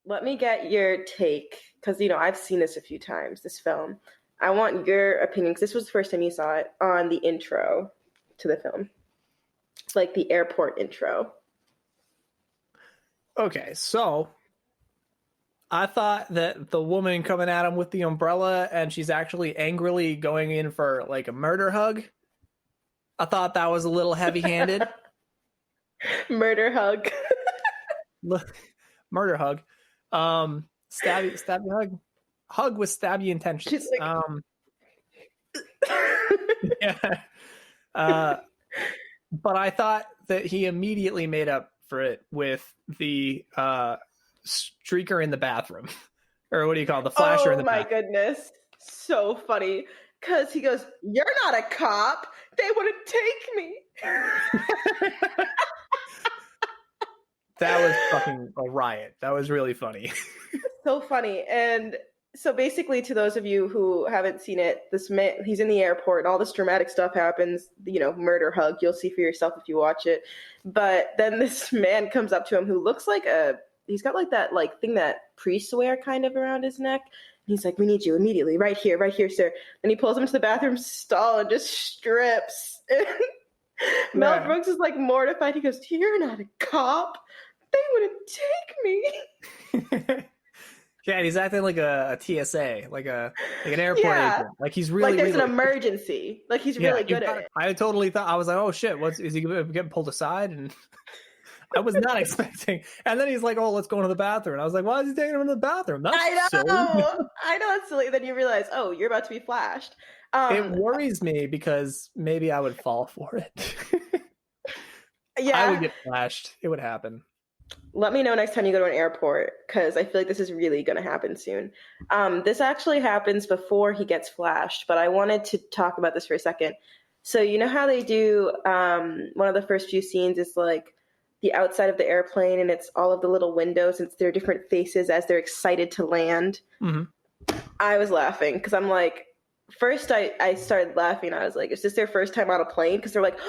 let me get your take, because I've seen this a few times, this film. I want your opinion, because this was the first time you saw it, on the intro to the film, like the airport intro. Okay, so I thought that the woman coming at him with the umbrella and she's actually angrily going in for like a murder hug. I thought that was a little heavy-handed. Murder hug. Murder hug. Stabby hug with stabby intentions. She's like... Yeah. But I thought that he immediately made up for it with the streaker in the bathroom. Or what do you call it? The flasher in the bathroom. Oh my goodness. So funny. Because he goes, "You're not a cop. They wouldn't take me." That was fucking a riot. That was really funny. So funny. And so basically, to those of you who haven't seen it, this man, he's in the airport and all this dramatic stuff happens, murder hug. You'll see for yourself if you watch it. But then this man comes up to him who looks like he's got like that like thing that priests wear kind of around his neck. And he's like, "We need you immediately, right here, sir." And he pulls him to the bathroom stall and just strips. Mel Brooks is like mortified. He goes, "You're not a cop. They wouldn't take me." Yeah, he's acting like a TSA, like an airport agent. Like he's really like there's really, an emergency. Like he's really good at it. I totally thought, I was like, oh shit, is he getting pulled aside? And I was not expecting. And then he's like, "Oh, let's go into the bathroom." And I was like, "Why is he taking him into the bathroom?" That's I know. silly. I know it's silly. Then you realize, oh, you're about to be flashed. It worries me because maybe I would fall for it. Yeah, I would get flashed. It would happen. Let me know next time you go to an airport, because I feel like this is really going to happen soon. This actually happens before he gets flashed, but I wanted to talk about this for a second. So you know how they do one of the first few scenes is like the outside of the airplane, and it's all of the little windows, and it's their different faces as they're excited to land. Mm-hmm. I was laughing because I'm like, first I started laughing. I was like, is this their first time on a plane? Because they're like,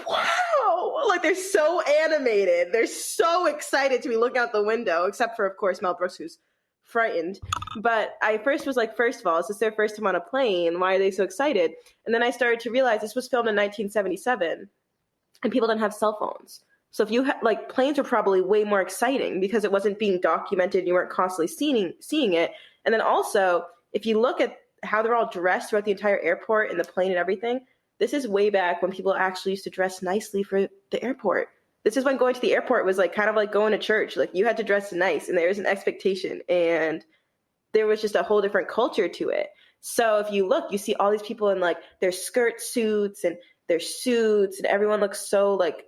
wow, like they're so animated. They're so excited to be looking out the window, except for, of course, Mel Brooks, who's frightened. But I first was like, first of all, is this their first time on a plane? Why are they so excited? And then I started to realize this was filmed in 1977 and people didn't have cell phones. So if you like, planes were probably way more exciting because it wasn't being documented and you weren't constantly seeing it. And then also, if you look at how they're all dressed throughout the entire airport and the plane and everything, this is way back when people actually used to dress nicely for the airport. This is when going to the airport was like kind of like going to church. Like you had to dress nice and there was an expectation and there was just a whole different culture to it. So if you look, you see all these people in like their skirt suits and their suits and everyone looks so like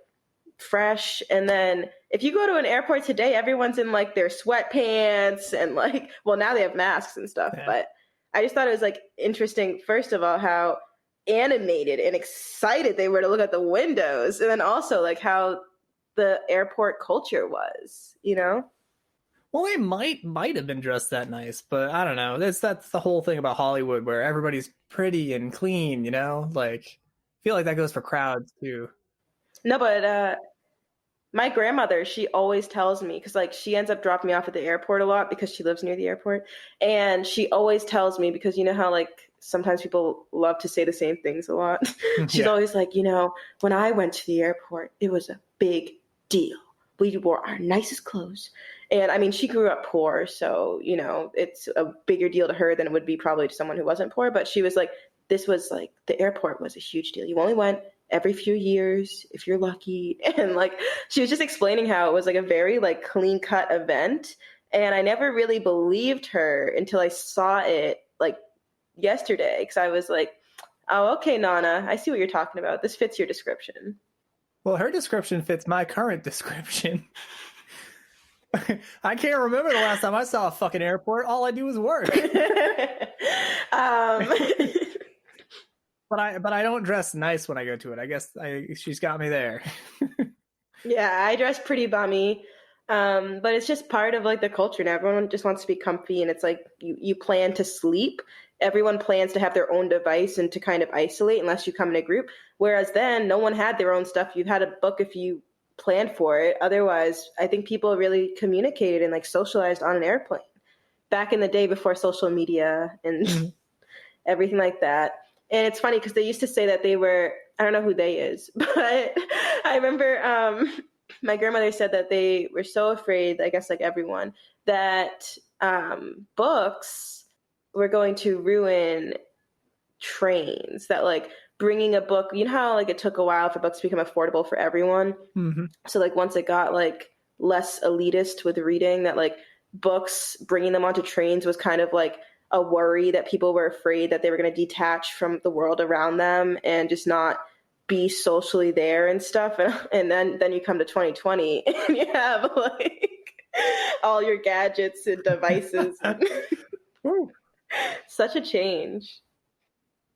fresh. And then if you go to an airport today, everyone's in like their sweatpants and like, well, now they have masks and stuff. Yeah. But I just thought it was like interesting, first of all, how animated and excited they were to look at the windows, and then also like how the airport culture was, you know? Well, they might have been dressed that nice, but I don't know. That's the whole thing about Hollywood where everybody's pretty and clean, you know? Like, I feel like that goes for crowds too. No, but my grandmother, she always tells me, because like she ends up dropping me off at the airport a lot because she lives near the airport, and she always tells me, because you know how like sometimes people love to say the same things a lot. She's always like, you know, when I went to the airport, it was a big deal. We wore our nicest clothes. And I mean, she grew up poor, so, you know, it's a bigger deal to her than it would be probably to someone who wasn't poor. But she was like, this was like, the airport was a huge deal. You only went every few years if you're lucky. And like, she was just explaining how it was like a very like clean cut event. And I never really believed her until I saw it like yesterday. Because I was like, oh, okay, Nana, I see what you're talking about. This fits your description. Well, her description fits my current description. I can't remember the last time I saw a fucking airport. All I do is work. But I don't dress nice when I go to it. I guess she's got me there. Yeah, I dress pretty bummy. But it's just part of like the culture now. Everyone just wants to be comfy, and it's like you plan to sleep. Everyone plans to have their own device and to kind of isolate unless you come in a group. Whereas then no one had their own stuff. You had to book if you planned for it. Otherwise, I think people really communicated and like socialized on an airplane back in the day before social media and everything like that. And it's funny because they used to say that they were, I don't know who they is, but I remember my grandmother said that they were so afraid, I guess like everyone, that books were going to ruin trains, that like bringing a book, you know how like it took a while for books to become affordable for everyone. So like once it got like less elitist with reading, that like books, bringing them onto trains was kind of like a worry, that people were afraid that they were going to detach from the world around them and just not be socially there and stuff. And then you come to 2020 and you have like all your gadgets and devices. Such a change.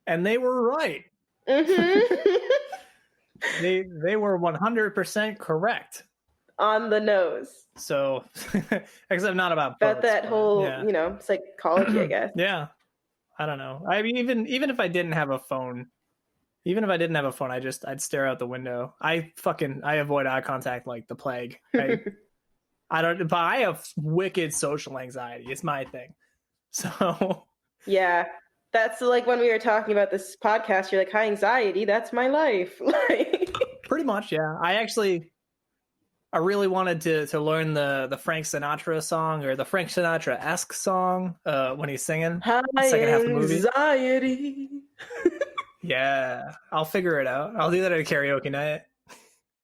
And they were right. Mm-hmm. They were 100% correct. On the nose. So, except not about books, that whole, yeah. you know, psychology, I guess. Yeah. I don't know. I mean, even if I didn't have a phone, I'd stare out the window. I avoid eye contact like the plague. But I have wicked social anxiety. It's my thing. So. Yeah. That's like when we were talking about this podcast, you're like, high anxiety, that's my life. Pretty much, yeah. I really wanted to learn the Frank Sinatra song, or the Frank Sinatra-esque song when he's singing high the second half of the movie. Anxiety. Yeah, I'll figure it out. I'll do that at a karaoke night.